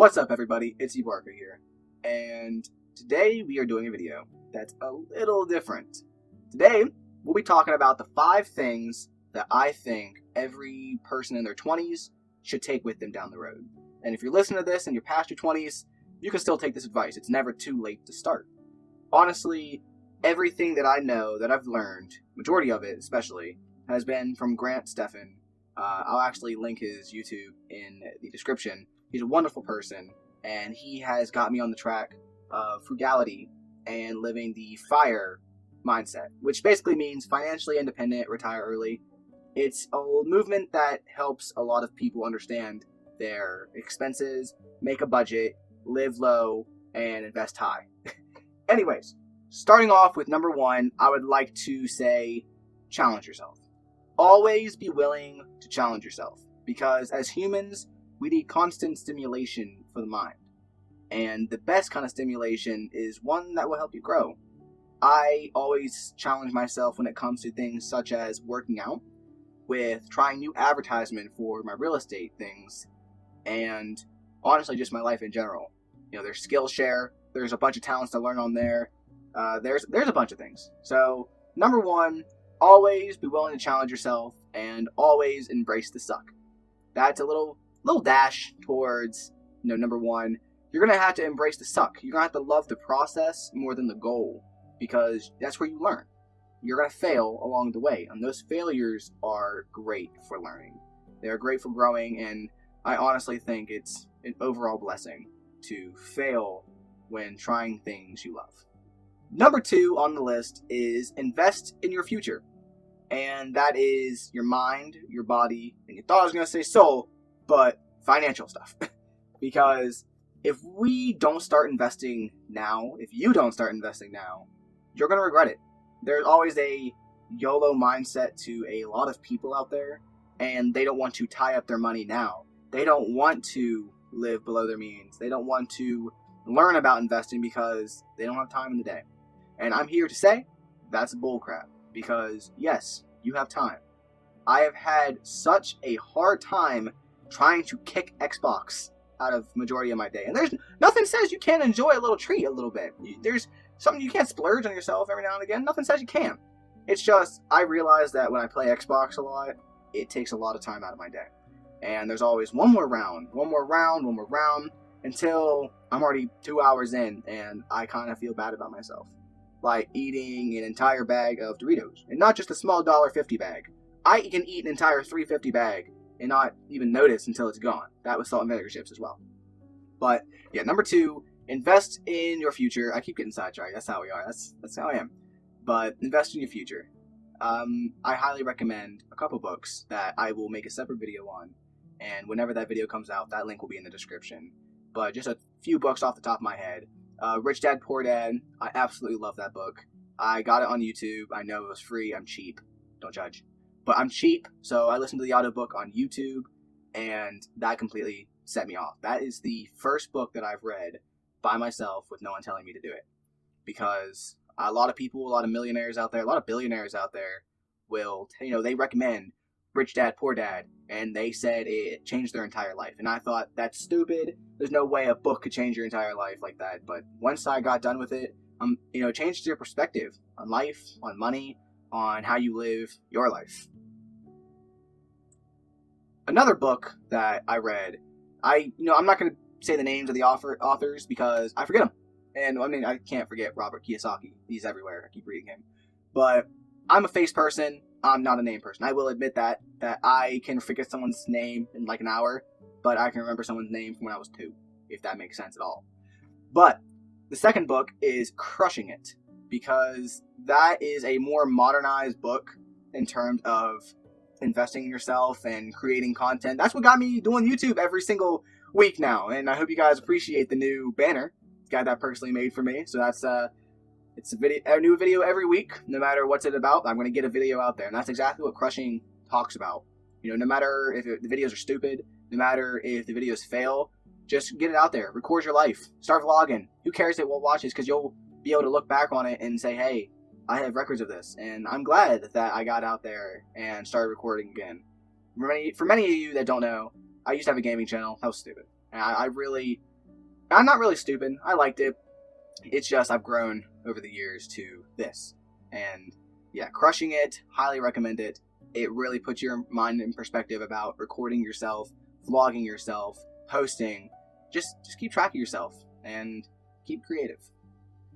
What's up, everybody? It's Barker here, and today we are doing a video that's a little different. Today, we'll be talking about the 5 things that I think every person in their 20s should take with them down the road. And if you're listening to this and you're past your 20s, you can still take this advice. It's never too late to start. Honestly, everything that I know, that I've learned, majority of it especially, has been from Grant Stephan. I'll actually link his YouTube in the description. He's a wonderful person, and he has got me on the track of frugality and living the FIRE mindset, which basically means financially independent, retire early. It's a movement that helps a lot of people understand their expenses, make a budget, live low, and invest high. Anyways, starting off with number 1, I would like to say challenge yourself. Always be willing to challenge yourself, because as humans, we need constant stimulation for the mind. And the best kind of stimulation is one that will help you grow. I always challenge myself when it comes to things such as working out, with trying new advertisement for my real estate things, and honestly just my life in general. You know, there's Skillshare, there's a bunch of talents to learn on there, there's a bunch of things. So, number 1, always be willing to challenge yourself, and always embrace the suck. That's a little dash towards, number 1. You're going to have to embrace the suck. You're going to have to love the process more than the goal, because that's where you learn. You're going to fail along the way, and those failures are great for learning. They're great for growing, and I honestly think it's an overall blessing to fail when trying things you love. Number 2 on the list is invest in your future. And that is your mind, your body, and you thought I was going to say soul, but financial stuff. Because if we don't start investing now, if you don't start investing now, you're going to regret it. There's always a YOLO mindset to a lot of people out there, and they don't want to tie up their money now. They don't want to live below their means. They don't want to learn about investing because they don't have time in the day. And I'm here to say that's bullcrap, because yes, you have time. I have had such a hard time trying to kick Xbox out of majority of my day. And there's nothing says you can't enjoy a little treat a little bit. There's something you can't splurge on yourself every now and again. Nothing says you can't. It's just, I realize that when I play Xbox a lot, it takes a lot of time out of my day. And there's always one more round, until I'm already 2 hours in and I kind of feel bad about myself. Like eating an entire bag of Doritos. And not just a small $1.50 bag. I can eat an entire $3.50 bag and not even notice until it's gone. That was salt and vinegar chips as well. But yeah, number 2, invest in your future. I keep getting sidetracked. That's how we are. That's how I am. But invest in your future. I highly recommend a couple books that I will make a separate video on. And whenever that video comes out, that link will be in the description. But just a few books off the top of my head. Rich Dad, Poor Dad. I absolutely love that book. I got it on YouTube. I know it was free. I'm cheap. Don't judge. But I'm cheap, so I listened to the audiobook on YouTube, and that completely set me off. That is the first book that I've read by myself with no one telling me to do it. Because a lot of people, a lot of millionaires out there, a lot of billionaires out there will, they recommend Rich Dad, Poor Dad, and they said it changed their entire life. And I thought, that's stupid. There's no way a book could change your entire life like that. But once I got done with it, it changed your perspective on life, on money, on how you live your life. Another book that I read, I'm not going to say the names of the authors because I forget them. And I can't forget Robert Kiyosaki. He's everywhere. I keep reading him. But I'm a face person. I'm not a name person. I will admit that I can forget someone's name in like an hour, but I can remember someone's name from when I was 2, if that makes sense at all. But the second book is Crushing It, because that is a more modernized book in terms of investing in yourself and creating content. That's what got me doing YouTube every single week now, and I hope you guys appreciate the new banner. Got that personally made for me, so that's it's a new video every week, no matter what's it about. I'm going to get a video out there, and that's exactly what Crushing talks about. No matter if the videos are stupid, no matter if the videos fail, just get it out there. Record your life. Start vlogging. Who cares if we'll watch this, because you'll be able to look back on it and say, hey, I have records of this, and I'm glad that I got out there and started recording again. For many of you that don't know, I used to have a gaming channel. That was stupid. And I really I'm not really stupid. I liked it. It's just I've grown over the years to this. And yeah, crushing it. Highly recommend it. It really puts your mind in perspective about recording yourself, vlogging yourself, posting. Just keep track of yourself and keep creative.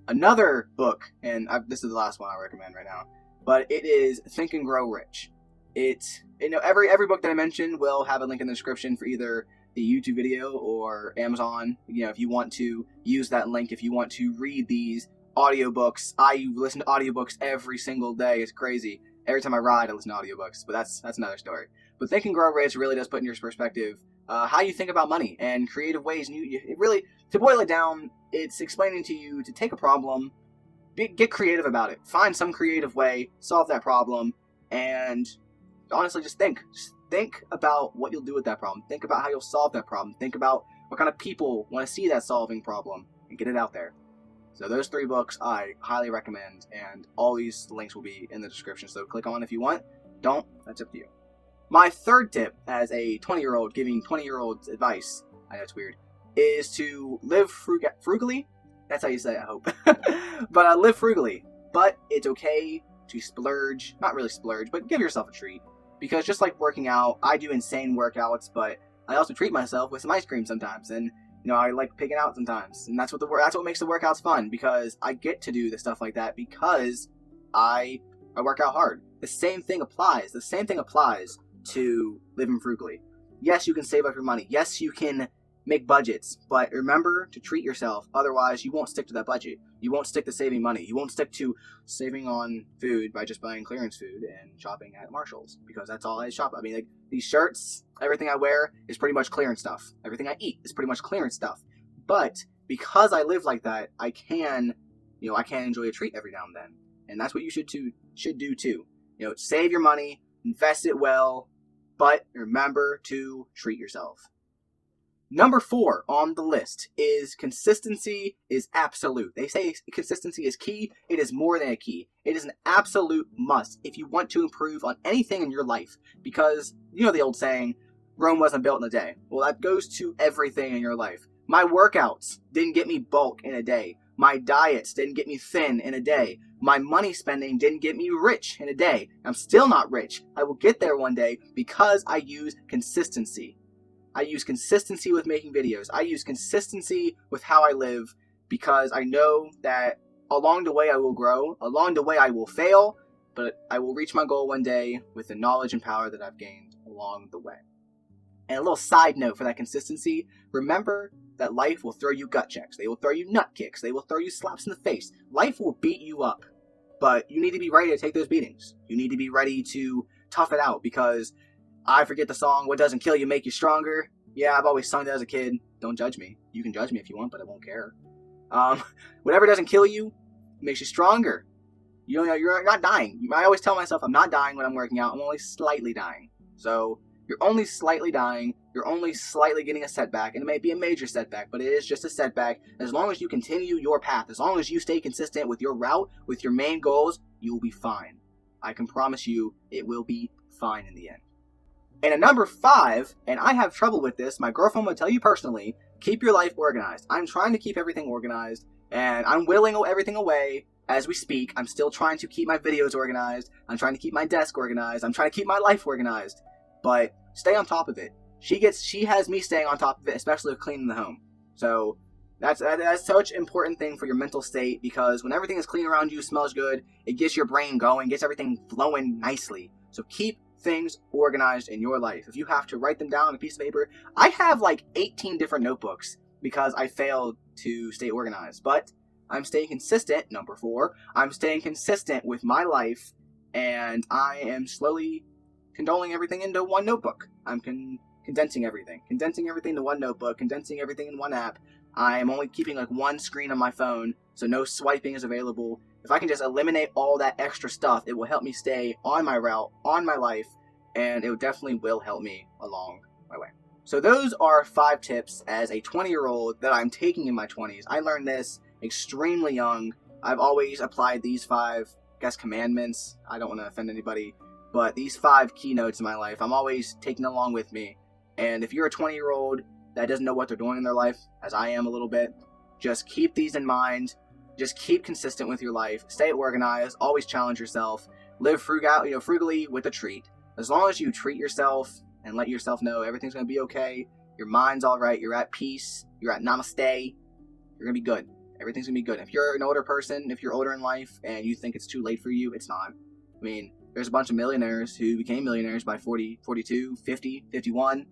Another book, and this is the last one I recommend right now, but it is Think and Grow Rich. It's, every book that I mentioned will have a link in the description for either the YouTube video or Amazon. If you want to use that link, if you want to read these audiobooks. I listen to audiobooks every single day. It's crazy. Every time I ride, I listen to audiobooks, but that's another story. But Think and Grow Rich really does put in your perspective how you think about money and creative ways. And it really, to boil it down, it's explaining to you to take a problem, get creative about it. Find some creative way, solve that problem, and honestly, just think. Just think about what you'll do with that problem. Think about how you'll solve that problem. Think about what kind of people want to see that solving problem, and get it out there. So those 3 books I highly recommend, and all these links will be in the description. So click on if you want. Don't. That's up to you. My third tip as a 20-year-old giving 20-year-olds advice, I know it's weird, is to live frugally. That's how you say it, I hope. But live frugally. But it's okay to splurge. Not really splurge, but give yourself a treat. Because just like working out, I do insane workouts, but I also treat myself with some ice cream sometimes. And I like picking out sometimes, and that's what makes the workouts fun, because I get to do the stuff like that because I work out hard. The same thing applies. The same thing applies to living frugally. Yes, you can save up your money. Yes, you can make budgets, but remember to treat yourself. Otherwise, you won't stick to that budget. You won't stick to saving money. You won't stick to saving on food by just buying clearance food and shopping at Marshall's, because that's all I shop. I mean, like, these shirts, everything I wear is pretty much clearance stuff. Everything I eat is pretty much clearance stuff. But because I live like that, I can enjoy a treat every now and then. And that's what you should do too. Save your money, invest it well, but remember to treat yourself. Number 4 on the list is consistency is absolute. They say consistency is key. It is more than a key. It is an absolute must if you want to improve on anything in your life. Because, the old saying, Rome wasn't built in a day. Well, that goes to everything in your life. My workouts didn't get me bulk in a day. My diets didn't get me thin in a day. My money spending didn't get me rich in a day. I'm still not rich. I will get there one day because I use consistency. I use consistency with making videos. I use consistency with how I live, because I know that along the way I will grow. Along the way I will fail, but I will reach my goal one day with the knowledge and power that I've gained along the way. And a little side note for that consistency, remember that life will throw you gut checks. They will throw you nut kicks. They will throw you slaps in the face. Life will beat you up, but you need to be ready to take those beatings. You need to be ready to tough it out, because I forget the song, What Doesn't Kill You Make You Stronger. Yeah, I've always sung that as a kid. Don't judge me. You can judge me if you want, but I won't care. Whatever doesn't kill you makes you stronger. You're not dying. I always tell myself I'm not dying when I'm working out. I'm only slightly dying. So you're only slightly dying. You're only slightly getting a setback, and it may be a major setback, but it is just a setback. As long as you continue your path, as long as you stay consistent with your route, with your main goals, you will be fine. I can promise you it will be fine in the end. And at number 5, and I have trouble with this, my girlfriend will tell you personally, keep your life organized. I'm trying to keep everything organized, and I'm willing everything away as we speak. I'm still trying to keep my videos organized. I'm trying to keep my desk organized. I'm trying to keep my life organized. But stay on top of it. She has me staying on top of it, especially with cleaning the home. So that's such an important thing for your mental state, because when everything is clean around you, smells good, it gets your brain going, gets everything flowing nicely. So keep things organized in your life. If you have to write them down on a piece of paper, I have like 18 different notebooks because I failed to stay organized. But I'm staying consistent. Number 4, I'm staying consistent with my life, and I am slowly condoling everything into one notebook. I'm condensing everything to one notebook, condensing everything in one app. I am only keeping like one screen on my phone, so no swiping is available. If I can just eliminate all that extra stuff, it will help me stay on my route, on my life, and it definitely will help me along my way. So those are 5 tips as a 20-year-old that I'm taking in my 20s. I learned this extremely young. I've always applied these 5, commandments. I don't want to offend anybody, but these 5 keynotes in my life, I'm always taking along with me. And if you're a 20-year-old, that doesn't know what they're doing in their life, as I am a little bit, just keep these in mind. Just keep consistent with your life. Stay organized. Always challenge yourself. Live frugally with a treat. As long as you treat yourself and let yourself know everything's going to be okay, your mind's all right, you're at peace, you're at namaste, you're going to be good. Everything's going to be good. If you're an older person, if you're older in life and you think it's too late for you, it's not. I mean, there's a bunch of millionaires who became millionaires by 40, 42, 50, 51.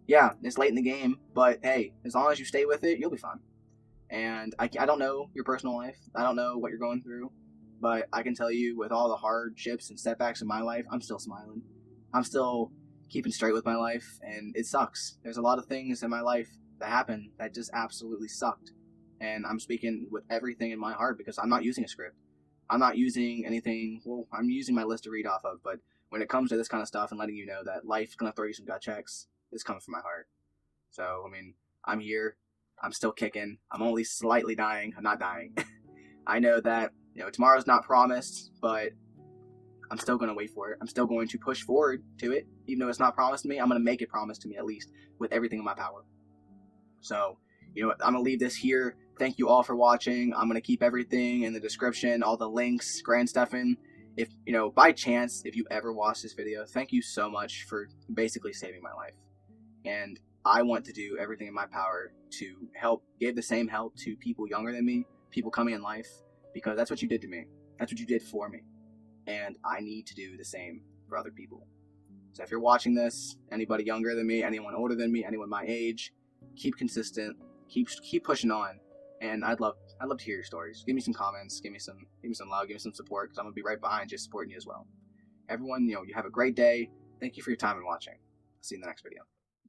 Yeah, it's late in the game, but hey, as long as you stay with it, you'll be fine. And I don't know your personal life. I don't know what you're going through, but I can tell you with all the hardships and setbacks in my life, I'm still smiling. I'm still keeping straight with my life, and it sucks. There's a lot of things in my life that happened that just absolutely sucked. And I'm speaking with everything in my heart because I'm not using a script. I'm not using anything. Well, I'm using my list to read off of, but when it comes to this kind of stuff and letting you know that life's going to throw you some gut checks, it's coming from my heart. So, I mean, I'm here. I'm still kicking. I'm only slightly dying. I'm not dying. I know that, tomorrow's not promised, but I'm still going to wait for it. I'm still going to push forward to it. Even though it's not promised to me, I'm going to make it promised to me at least with everything in my power. So, I'm going to leave this here. Thank you all for watching. I'm going to keep everything in the description, all the links, Grand Stefan. If, by chance, if you ever watch this video, thank you so much for basically saving my life. And I want to do everything in my power to help give the same help to people younger than me, people coming in life, because that's what you did to me. That's what you did for me. And I need to do the same for other people. So if you're watching this, anybody younger than me, anyone older than me, anyone my age, keep consistent, keep pushing on. And I'd love to hear your stories. Give me some comments, give me some love, give me some support, because I'm gonna be right behind you, supporting you as well. Everyone, you have a great day. Thank you for your time and watching. I'll see you in the next video.